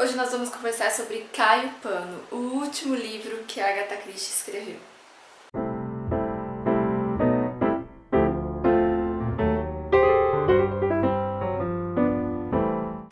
Hoje nós vamos conversar sobre Caio Pano, o último livro que a Agatha Christie escreveu.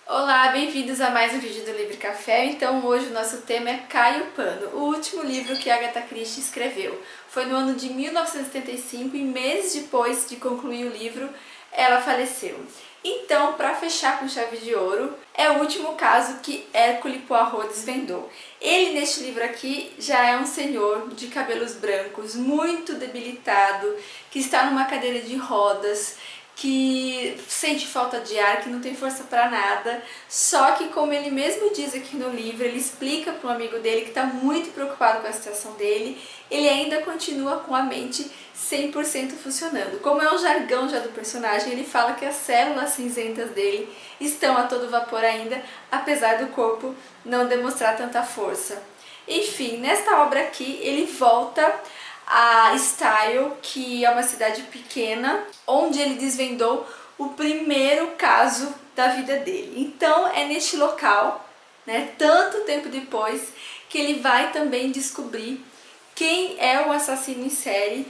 Olá, bem-vindos a mais um vídeo do Livre Café. Então hoje o nosso tema é Caio Pano, o último livro que a Agatha Christie escreveu. Foi no ano de 1975 e meses depois de concluir o livro, ela faleceu. Então, para fechar com chave de ouro, é o último caso que Hercule Poirot desvendou. Ele, neste livro aqui, já é um senhor de cabelos brancos, muito debilitado, que está numa cadeira de rodas, que sente falta de ar, que não tem força para nada, só que, como ele mesmo diz aqui no livro, ele explica para um amigo dele que está muito preocupado com a situação dele, ele ainda continua com a mente 100% funcionando. Como é um jargão já do personagem, ele fala que as células cinzentas dele estão a todo vapor ainda, apesar do corpo não demonstrar tanta força. Enfim, nesta obra aqui, ele volta a Style, que é uma cidade pequena, onde ele desvendou o primeiro caso da vida dele. Então é neste local, né, tanto tempo depois, que ele vai também descobrir quem é o assassino em série,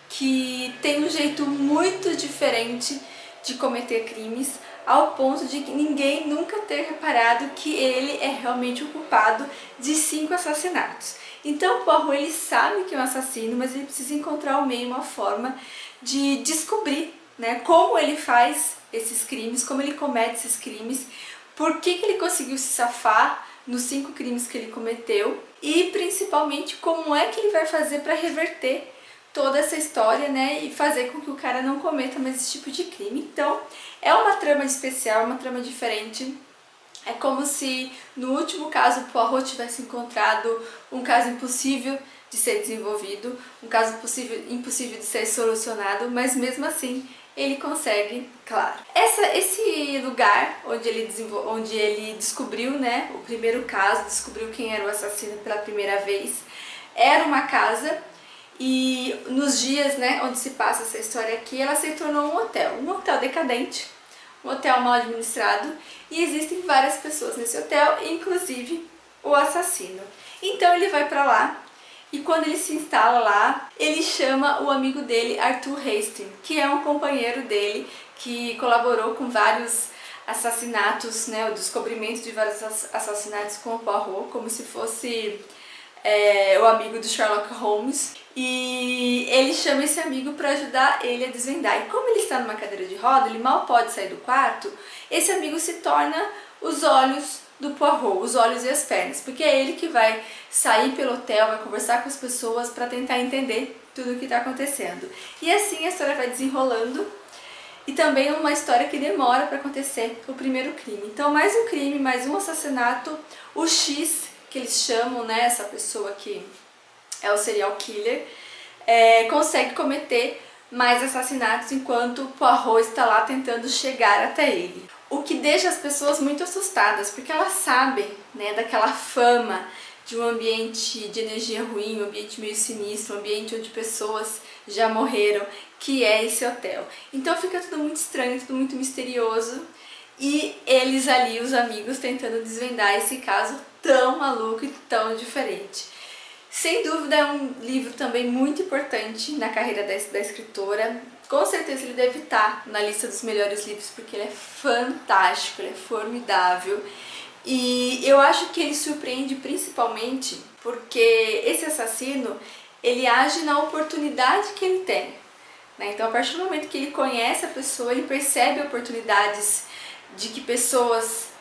que tem um jeito muito diferente de cometer crimes, ao ponto de que ninguém nunca ter reparado que ele é realmente o culpado de 5 assassinatos. Então Poirot, ele sabe que é um assassino, mas ele precisa encontrar o meio, uma forma de descobrir, né, como ele faz esses crimes, como ele comete esses crimes, por que ele conseguiu se safar nos 5 crimes que ele cometeu e principalmente como é que ele vai fazer para reverter toda essa história, né, e fazer com que o cara não cometa mais esse tipo de crime. Então é uma trama especial, uma trama diferente. É como se no último caso o Poirot tivesse encontrado um caso impossível de ser desenvolvido, um caso impossível de ser solucionado, mas mesmo assim ele consegue, claro. Esse lugar onde ele descobriu, né, o primeiro caso, descobriu quem era o assassino pela primeira vez, era uma casa, e nos dias, né, onde se passa essa história aqui, ela se tornou um hotel decadente, um hotel mal administrado, e existem várias pessoas nesse hotel, inclusive o assassino. Então ele vai pra lá, e quando ele se instala lá, ele chama o amigo dele, Arthur Hastings, que é um companheiro dele, que colaborou com vários assassinatos, né, o descobrimento de vários assassinatos com o Poirot, como se fosse o amigo do Sherlock Holmes. E ele chama esse amigo para ajudar ele a desvendar. E como ele está numa cadeira de roda, ele mal pode sair do quarto, esse amigo se torna os olhos do Poirot, os olhos e as pernas, porque é ele que vai sair pelo hotel, vai conversar com as pessoas para tentar entender tudo o que está acontecendo. E assim a história vai desenrolando, e também uma história que demora para acontecer o primeiro crime. Então mais um crime, mais um assassinato, o X, que eles chamam, né, essa pessoa que é o serial killer, consegue cometer mais assassinatos enquanto o Poirot está lá tentando chegar até ele. O que deixa as pessoas muito assustadas, porque elas sabem, né, daquela fama de um ambiente de energia ruim, um ambiente meio sinistro, um ambiente onde pessoas já morreram, que é esse hotel. Então fica tudo muito estranho, tudo muito misterioso, e eles ali, os amigos, tentando desvendar esse caso tão maluco e tão diferente. Sem dúvida é um livro também muito importante na carreira da escritora. Com certeza ele deve estar na lista dos melhores livros, porque ele é fantástico, ele é formidável. E eu acho que ele surpreende principalmente porque esse assassino, ele age na oportunidade que ele tem, né? Então a partir do momento que ele conhece a pessoa, ele percebe oportunidades de que pessoas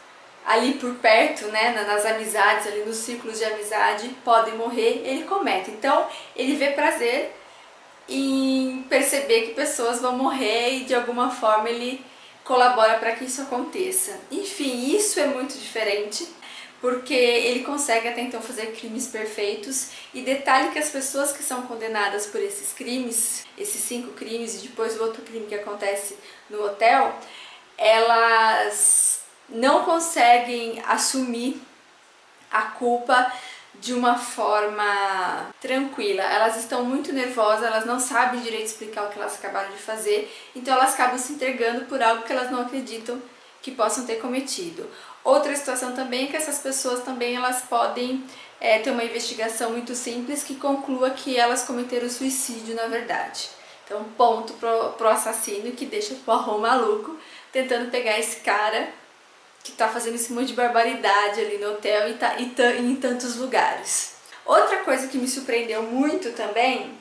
ali por perto, né, nas amizades, ali nos círculos de amizade, podem morrer, ele comete. Então ele vê prazer em perceber que pessoas vão morrer e de alguma forma ele colabora para que isso aconteça. Enfim, isso é muito diferente, porque ele consegue até então fazer crimes perfeitos, e detalhe que as pessoas que são condenadas por esses crimes, esses 5 crimes e depois o outro crime que acontece no hotel, elas não conseguem assumir a culpa de uma forma tranquila. Elas estão muito nervosas, elas não sabem direito explicar o que elas acabaram de fazer, então elas acabam se entregando por algo que elas não acreditam que possam ter cometido. Outra situação também é que essas pessoas também elas podem ter uma investigação muito simples que conclua que elas cometeram suicídio na verdade. Então ponto pro assassino que deixa o Poirot maluco tentando pegar esse cara que tá fazendo esse monte de barbaridade ali no hotel e em tantos lugares. Outra coisa que me surpreendeu muito também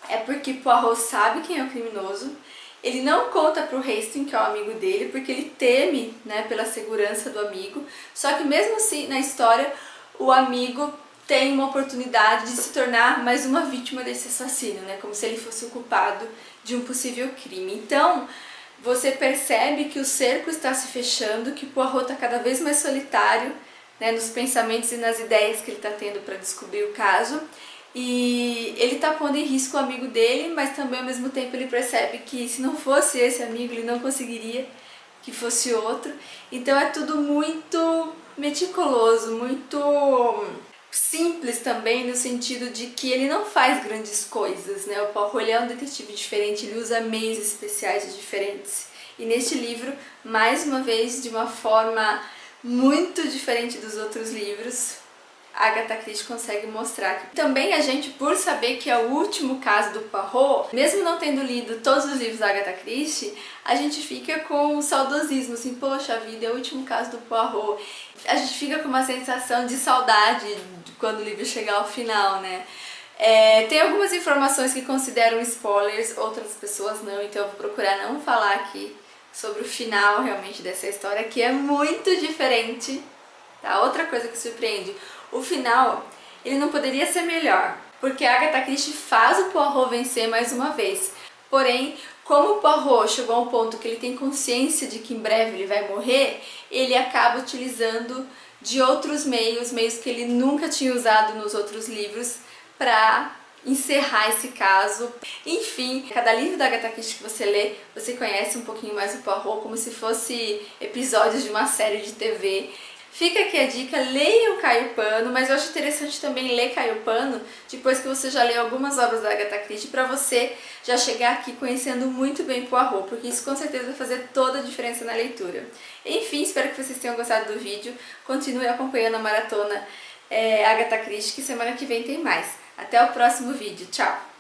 é porque Poirot sabe quem é o criminoso. Ele não conta pro Hastings, que é o amigo dele, porque ele teme, né, pela segurança do amigo. Só que mesmo assim, na história, o amigo tem uma oportunidade de se tornar mais uma vítima desse assassino, né, como se ele fosse o culpado de um possível crime. Então, você percebe que o cerco está se fechando, que Poirot está cada vez mais solitário, né, nos pensamentos e nas ideias que ele está tendo para descobrir o caso. E ele está pondo em risco o amigo dele, mas também ao mesmo tempo ele percebe que se não fosse esse amigo ele não conseguiria que fosse outro. Então é tudo muito meticuloso, muito simples também, no sentido de que ele não faz grandes coisas, né? O Poirot é um detetive diferente, ele usa meios especiais e diferentes. E neste livro, mais uma vez, de uma forma muito diferente dos outros livros, a Agatha Christie consegue mostrar que também a gente, por saber que é o último caso do Poirot, mesmo não tendo lido todos os livros da Agatha Christie, a gente fica com um saudosismo, assim, poxa vida, é o último caso do Poirot. A gente fica com uma sensação de saudade quando o livro chegar ao final, né? Tem algumas informações que consideram spoilers, outras pessoas não, então eu vou procurar não falar aqui sobre o final realmente dessa história, que é muito diferente. Tá? Outra coisa que surpreende, o final, ele não poderia ser melhor, porque a Agatha Christie faz o Poirot vencer mais uma vez. Porém, como o Poirot chegou a um ponto que ele tem consciência de que em breve ele vai morrer, ele acaba utilizando de outros meios que ele nunca tinha usado nos outros livros para encerrar esse caso. Enfim, cada livro da Agatha Christie que você lê, você conhece um pouquinho mais o Poirot, como se fosse episódios de uma série de TV. Fica aqui a dica, leiam Caio Pano, mas eu acho interessante também ler Caio Pano depois que você já leu algumas obras da Agatha Christie, para você já chegar aqui conhecendo muito bem Poirot, porque isso com certeza vai fazer toda a diferença na leitura. Enfim, espero que vocês tenham gostado do vídeo, continue acompanhando a maratona Agatha Christie, que semana que vem tem mais. Até o próximo vídeo, tchau!